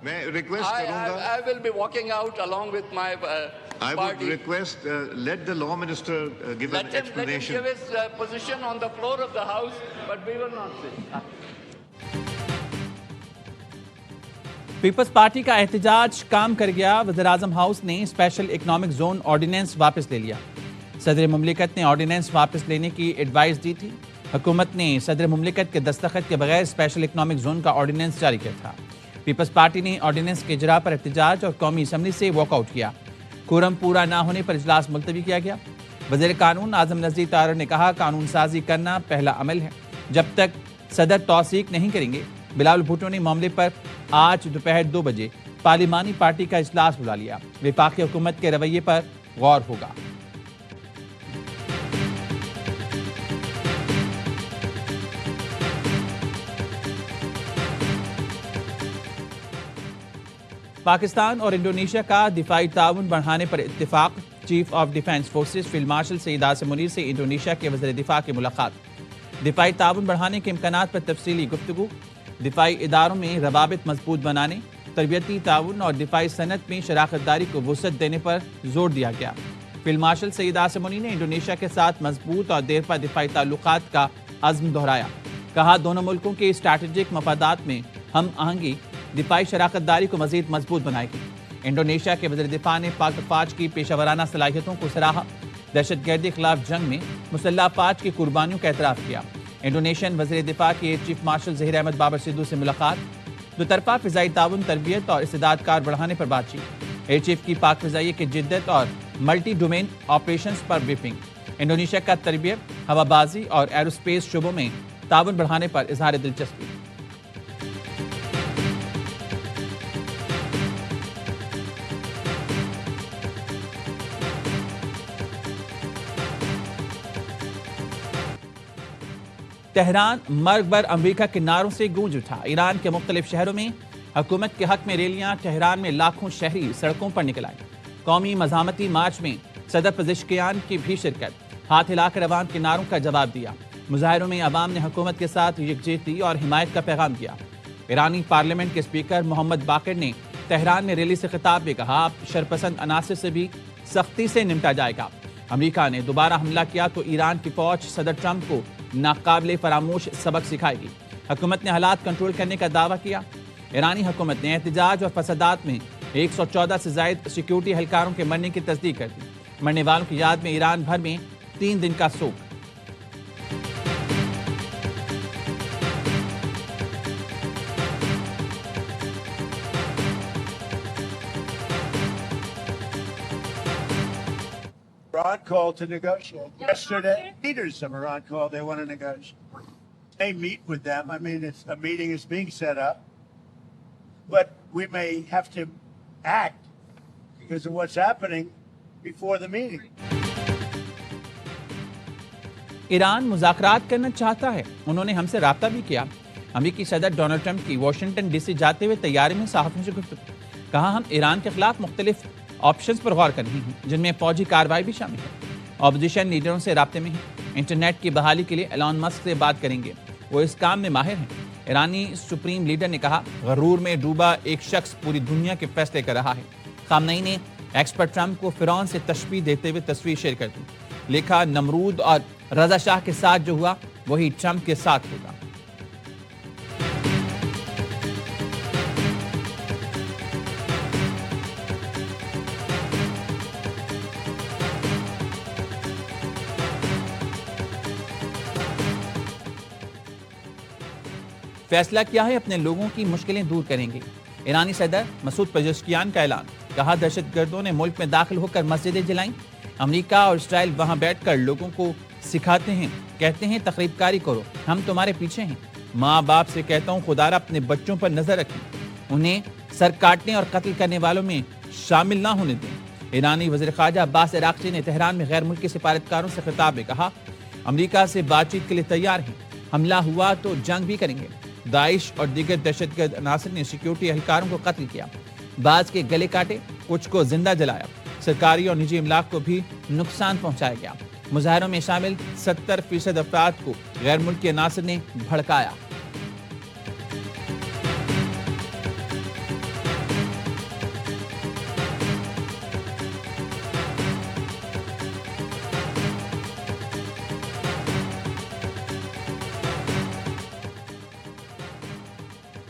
میں ریکویسٹ کروں گا. I will be walking out along with my I would request let the law minister give an explanation. Let him give his position on the floor of the house, but we will not sit. Peoples Party کا احتجاج کام کر گیا. وزیراعظم house نے special economic zone ordinance واپس لے لیا. صدر مملکت نے آرڈیننس واپس لینے کی ایڈوائز دی تھی. حکومت نے صدر مملکت کے دستخط کے بغیر اسپیشل اکنامک زون کا آرڈیننس جاری کیا تھا. پیپلز پارٹی نے آرڈیننس کے اجرا پر احتجاج اور قومی اسمبلی سے واک آؤٹ کیا. کورم پورا نہ ہونے پر اجلاس ملتوی کیا گیا. وزیر قانون اعظم نذیر طاہر نے کہا قانون سازی کرنا پہلا عمل ہے. جب تک صدر توثیق نہیں کریں گے. بلاول بھٹو نے معاملے پر آج دوپہر 2 بجے پارلیمانی پارٹی کا اجلاس بلا لیا. وفاقی حکومت کے رویے پر غور ہوگا. پاکستان اور انڈونیشیا کا دفاعی تعاون بڑھانے پر اتفاق. Chief of defence forces field marshal Syed Asim Munir سے انڈونیشیا کے وزیر دفاع کی ملاقات. دفاعی تعاون بڑھانے کے امکانات پر تفصیلی گفتگو. دفاعی اداروں میں روابط مضبوط بنانے، تربیتی تعاون اور دفاعی صنعت میں شراکت داری کو وسعت دینے پر زور دیا گیا. فیلڈ مارشل سید عاصم منیر نے انڈونیشیا کے ساتھ مضبوط اور دیرپا دفاعی تعلقات کا عزم دہرایا. کہا دونوں ملکوں کے اسٹریٹجک مفادات میں ہم آہنگی دفاعی شراکت داری کو مزید مضبوط بنائے گی. انڈونیشیا کے وزیر دفاع نے پاک افواج کی پیشہ ورانہ صلاحیتوں کو سراہا. دہشت گردی کے خلاف جنگ میں مسلح افواج کی قربانیوں کا اعتراف کیا. انڈونیشین وزیر دفاع کے چیف مارشل ظہیر احمد بابر سدھو سے ملاقات. دوطرفہ فضائی تعاون، تربیت اور استعداد کار بڑھانے پر بات چیت. ایئر چیف کی پاک فضائیہ کی جدت اور ملٹی ڈومین آپریشنز پر بریفنگ. انڈونیشیا کا تربیت، ہوا بازی اور ایروسپیس شعبوں میں تعاون بڑھانے پر اظہار دلچسپی. تہران مرگ بر امریکہ کے نعروں سے گونج اٹھا. ایران کے مختلف شہروں میں حکومت کے حق میں ریلیاں. ٹہران میں لاکھوں شہری سڑکوں پر نکل آئے. قومی مزاحمتی مارچ میں صدر پزشکیان کی بھی شرکت. ہاتھ ہلا کر عوام کے نعروں کا جواب دیا. مظاہروں میں عوام نے حکومت کے ساتھ یکجہتی اور حمایت کا پیغام دیا. ایرانی پارلیمنٹ کے اسپیکر محمد باقر نے تہران میں ریلی سے خطاب میں کہا شرپسند عناصر سے بھی سختی سے نمٹا جائے گا. امریکہ نے دوبارہ حملہ کیا تو ایران کی فوج صدر ٹرمپ کو ناقابل فراموش سبق سکھائے گی. حکومت نے حالات کنٹرول کرنے کا دعویٰ کیا. ایرانی حکومت نے احتجاج اور فسادات میں 114 سے زائد سیکیورٹی اہلکاروں کے مرنے کی تصدیق کر دی. مرنے والوں کی یاد میں ایران بھر میں 3 دن کا سوگ. Iran called to negotiate. Yesterday, leaders of Iran called. They want to negotiate. They meet with them. I mean, a meeting is being set up. But we may have to act because of what's happening before the meeting. Iran مذاکرات کرنا چاہتا ہے. انہوں نے ہم سے رابطہ بھی کیا. امریکی صدر ڈونلڈ ٹرمپ کی واشنگٹن ڈی سی جاتے ہوئے طیارے میں صحافیوں سے گفتگو. کہا ہم ایران کے خلاف مختلف آپشنز پر غور کر رہے ہیں جن میں فوجی کارروائی بھی شامل ہے. اپوزیشن لیڈروں سے رابطے میں ہیں. انٹرنیٹ کی بحالی کے لیے ایلان مسک سے بات کریں گے. وہ اس کام میں ماہر ہیں. ایرانی سپریم لیڈر نے کہا غرور میں ڈوبا ایک شخص پوری دنیا کے فیصلے کر رہا ہے. خامنئی نے ایکس پر ٹرمپ کو فرعون سے تشبیہ دیتے ہوئے تصویر شیئر کر دی. لکھا نمرود اور رضا شاہ کے ساتھ جو ہوا وہی ٹرمپ کے ساتھ ہوگا. فیصلہ کیا ہے اپنے لوگوں کی مشکلیں دور کریں گے. ایرانی صدر مسعود پزشکیان کا اعلان. کہا دہشت گردوں نے ملک میں داخل ہو کر مسجدیں جلائیں. امریکہ اور اسرائیل وہاں بیٹھ کر لوگوں کو سکھاتے ہیں، کہتے ہیں تخریب کاری کرو، ہم تمہارے پیچھے ہیں. ماں باپ سے کہتا ہوں خدا را اپنے بچوں پر نظر رکھیں، انہیں سر کاٹنے اور قتل کرنے والوں میں شامل نہ ہونے دیں. ایرانی وزیر خارجہ عباس عراقچی نے تہران میں غیر ملکی سفارتکاروں سے خطاب میں کہا امریکہ سے بات چیت کے لیے تیار ہیں. حملہ ہوا تو جنگ بھی کریں گے. داعش اور دیگر دہشت گرد عناصر نے سیکیورٹی اہلکاروں کو قتل کیا. بعض کے گلے کاٹے، کچھ کو زندہ جلایا. سرکاری اور نجی املاک کو بھی نقصان پہنچایا گیا. مظاہروں میں شامل 70% افراد کو غیر ملکی عناصر نے بھڑکایا.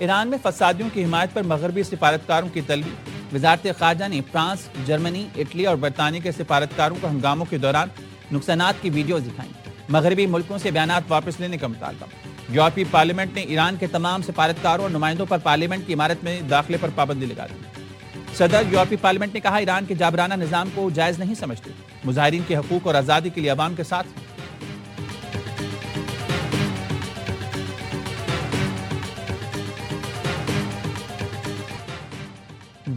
ایران میں فسادیوں کی حمایت پر مغربی سفارتکاروں کی طلبی. وزارت خارجہ نے فرانس، جرمنی، اٹلی اور برطانیہ کے سفارتکاروں کو ہنگاموں کے دوران نقصانات کی ویڈیوز دکھائیں. مغربی ملکوں سے بیانات واپس لینے کا مطالبہ. یورپی پارلیمنٹ نے ایران کے تمام سفارتکاروں اور نمائندوں پر پارلیمنٹ کی عمارت میں داخلے پر پابندی لگا دی. صدر یورپی پارلیمنٹ نے کہا ایران کے جابرانہ نظام کو جائز نہیں سمجھتے. مظاہرین کے حقوق اور آزادی کے لیے عوام کے ساتھ ہیں.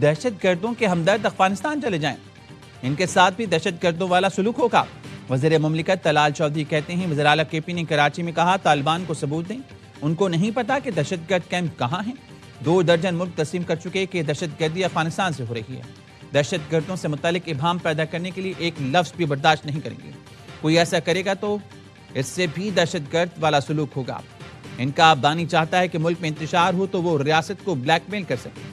دہشت گردوں کے ہمدرد افغانستان چلے جائیں، ان کے ساتھ بھی دہشت گردوں والا سلوک ہوگا. وزیر مملکت طلال چودھری کہتے ہیں وزیر اعلیٰ کے پی نے کراچی میں کہا طالبان کو ثبوت دیں، ان کو نہیں پتا کہ دہشت گرد کیمپ کہاں ہیں. 2 درجن ملک تسلیم کر چکے کہ دہشت گردی افغانستان سے ہو رہی ہے. دہشت گردوں سے متعلق ابہام پیدا کرنے کے لیے ایک لفظ بھی برداشت نہیں کریں گے. کوئی ایسا کرے گا تو اس سے بھی دہشت گرد والا سلوک ہوگا. ان کا بانی چاہتا ہے کہ ملک میں انتشار ہو تو وہ ریاست کو بلیک میل کر سکے.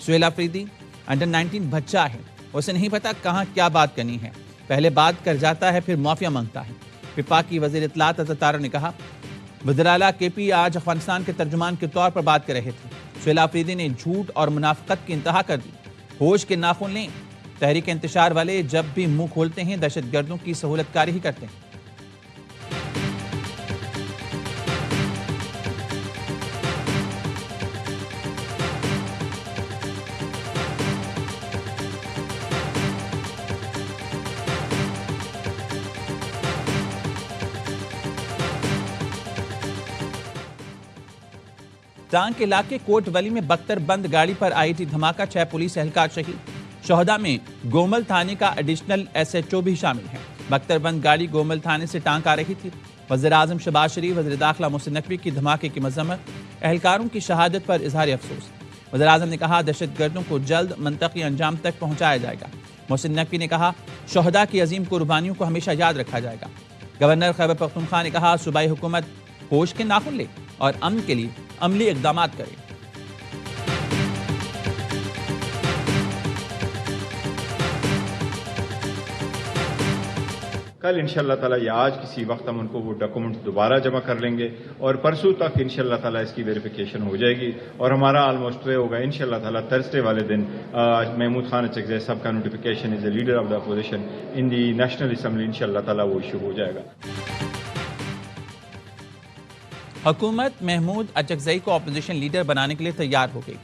سہیل آفریدی انڈر 19 بچہ ہے، اسے نہیں پتا کہاں کیا بات کرنی ہے، پہلے بات کر جاتا ہے پھر معافیا مانگتا ہے. وفاقی وزیر اطلاعات عزت تارا نے کہا وزیر اعلیٰ کے پی آج افغانستان کے ترجمان کے طور پر بات کر رہے تھے. سہیل آفریدی نے جھوٹ اور منافقت کی انتہا کر دی. ہوش کے ناخن لیں، تحریک انتشار والے جب بھی منہ کھولتے ہیں دہشت گردوں کی سہولت کاری ہی کرتے ہیں. ٹانک علاقے کوٹ ولی میں بختر بند گاڑی پر آئی ٹی دھماکہ، 6 پولیس اہلکار شہید. شہداء میں گومل تھانے کا ایڈیشنل SHO بھی شامل ہے. بختر بند گاڑی گومل تھانے سے ٹانک آ رہی تھی. وزیر اعظم شہباز شریف، وزیر داخلہ محسن نقوی کی دھماکے کی مذمت، اہلکاروں کی شہادت پر اظہار افسوس. وزیر اعظم نے کہا دہشت گردوں کو جلد منطقی انجام تک پہنچایا جائے گا. محسن نقوی نے کہا شہداء کی عظیم قربانیوں کو ہمیشہ یاد رکھا جائے گا. گورنر خیبر پختونخوا نے کہا صوبائی حکومت ہوش کے ناخن لے اور امن کے لیے عملی اقدامات کرے. کل انشاءاللہ تعالیٰ یا آج کسی وقت ہم ان کو وہ ڈاکومنٹس دوبارہ جمع کر لیں گے اور پرسوں تک انشاءاللہ تعالیٰ اس کی ویریفیکیشن ہو جائے گی اور ہمارا آلموسٹ ہوگا انشاءاللہ تعالیٰ تھرسڈے والے دن محمود خان اچکزئی صاحب کا notification is a leader of the opposition in the national assembly انشاءاللہ تعالیٰ وہ ایشو ہو جائے گا. حکومت محمود اچکزئی کو اپوزیشن لیڈر بنانے کے لیے تیار ہو گئی.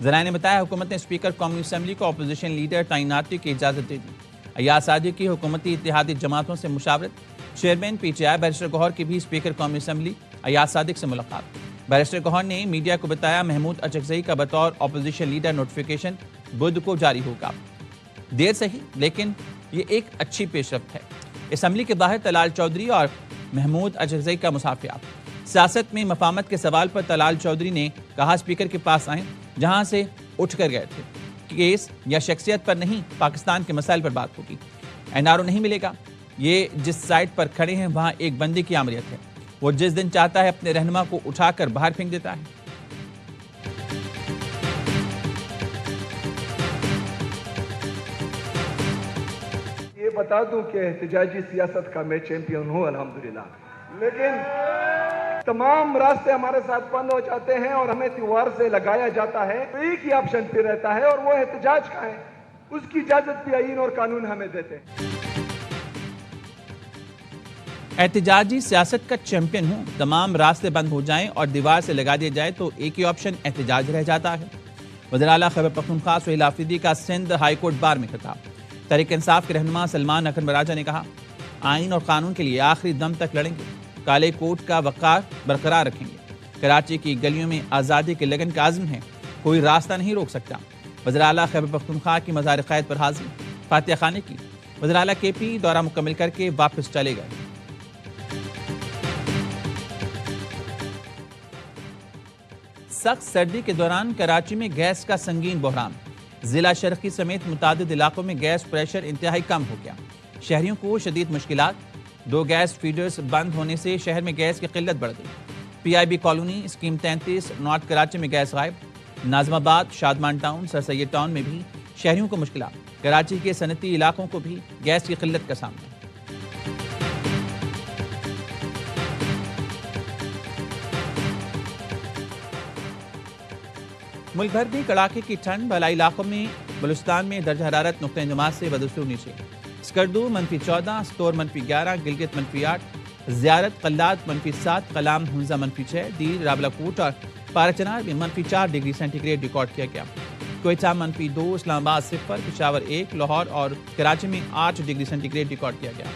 ذرائع نے بتایا حکومت نے اسپیکر قومی اسمبلی کو اپوزیشن لیڈر تعیناتی کی اجازت دے دی. ایاز صادق کی حکومتی اتحادی جماعتوں سے مشاورت. چیئرمین PTI بیرسٹر گوہر کی بھی اسپیکر قومی اسمبلی ایاز صادق سے ملاقات. بیرسٹر گوہر نے میڈیا کو بتایا محمود اچکزئی کا بطور اپوزیشن لیڈر نوٹیفیکیشن بدھ کو جاری ہوگا. دیر صحیح لیکن یہ ایک اچھی پیش رفت ہے. اسمبلی کے باہر طلال چودھری اور محمود اچکزئی کا مصافحہ. سیاست میں مفاہمت کے سوال پر طلال چودھری نے کہا اسپیکر کے پاس آئیں جہاں سے اٹھ کر گئے تھے. کیس یا شخصیت پر نہیں، پاکستان کے مسائل پر بات ہوگی. NRO نہیں ملے گا. یہ جس سائٹ پر کھڑے ہیں وہاں ایک بندے کی آمریت ہے. وہ جس دن چاہتا ہے اپنے رہنما کو اٹھا کر باہر پھینک دیتا ہے. یہ بتا دوں کہ احتجاجی سیاست کا میں چیمپئن ہوں الحمدللہ، لیکن تمام راستے ہمارے ساتھ بند ہو جاتے ہیں اور ہمیں تیوہار سے لگایا جاتا ہے. ایک ہی آپشن پہ رہتا ہے اور وہ احتجاج کا ہے. اس کی اجازت بھی آئین اور قانون ہمیں دیتے ہیں. احتجاجی سیاست کا چیمپئن ہوں، تمام راستے بند ہو جائیں اور دیوار سے لگا دیا جائے تو ایک ہی آپشن احتجاج رہ جاتا ہے. وزیر اعلیٰ خیبر پختونخوا سہیل آفریدی کا سندھ ہائی کورٹ بار میں خطاب. تحریک انصاف کے رہنما سلمان اکرم راجہ نے کہا آئین اور قانون کے لیے آخری دم تک لڑیں گے، کالے کوٹ کا وقار برقرار رکھیں گے. کراچی کی گلیوں میں آزادی کے لگن کا عزم ہے، کوئی راستہ نہیں روک سکتا. وزیر اعلیٰ خیبر پختونخوا کی مزار قائد پر حاضری، فاتحہ خانے کی. وزیر اعلیٰ کے پی دورہ مکمل کر کے واپس چلے گئے. سخت سردی کے دوران کراچی میں گیس کا سنگین بحران. ضلع شرقی سمیت متعدد علاقوں میں گیس پریشر انتہائی کم ہو گیا. شہریوں کو شدید مشکلات. 2 گیس فیڈرز بند ہونے سے شہر میں گیس کی قلت بڑھ گئی. PIB colony, scheme 33 north Karachi میں گیس غائب. ناظم آباد، شادمان ٹاؤن، سر سید ٹاؤن میں بھی شہریوں کو مشکلات. کراچی کے صنعتی علاقوں کو بھی گیس کی قلت کا سامنا. ملک بھر میں کڑاکے کی ٹھنڈ، بالائی علاقوں میں بلوچستان میں درجہ حرارت نقطہ انجماد سے بدستور نیچے۔ اسکردو -14، استور -11، گلگت -8، زیارت قلات -7، قلام ہنزہ -6، دیر راولاکوٹ اور پارچنار میں -4 ڈگری سینٹی گریڈ ریکارڈ کیا گیا۔ کوئٹہ -2، اسلام آباد 0، پشاور 1، لاہور اور کراچی میں 8 ڈگری سینٹی گریڈ ریکارڈ کیا گیا۔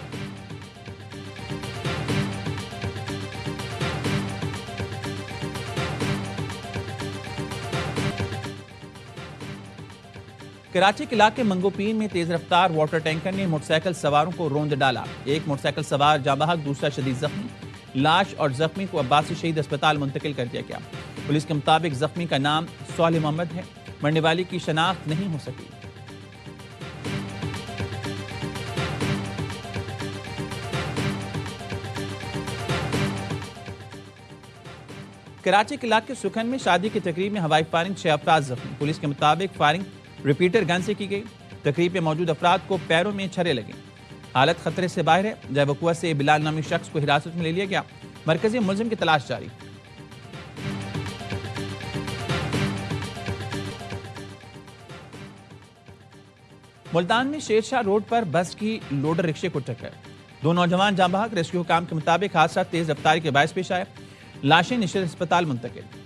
کراچی کے علاقے منگوپین میں تیز رفتار واٹر ٹینکر نے موٹر سائیکل سواروں کو روند ڈالا۔ ایک موٹر سائیکل سوار جاں بحق، دوسرا شدید زخمی۔ لاش اور زخمی کو عباسی شہید اسپتال منتقل کر دیا گیا۔ پولیس کے مطابق زخمی کا نام صالح محمد ہے، مرنے والی کی شناخت نہیں ہو سکی۔ کراچی کے علاقے سکھن میں شادی کی تقریب میں ہوائی فائرنگ 6 افراد زخمی۔ پولیس کے مطابق فائرنگ ریپیٹر گن سے کی گئی۔ تقریب میں موجود افراد کو پیروں میں چھرے لگے۔ حالت خطرے سے باہر ہے۔ جے وقوع سے بلال نامی شخص کو حراست میں لے لیا گیا۔ مرکزی ملزم کی تلاش جاری۔ ملتان میں شیر شاہ روڈ پر بس کی لوڈر رکشے کو ٹکر، 2 نوجوان جاں بحق۔ ریسکیو حکام کے مطابق حادثہ تیز رفتاری کے باعث پیش آیا۔ لاشیں نشر اسپتال منتقل۔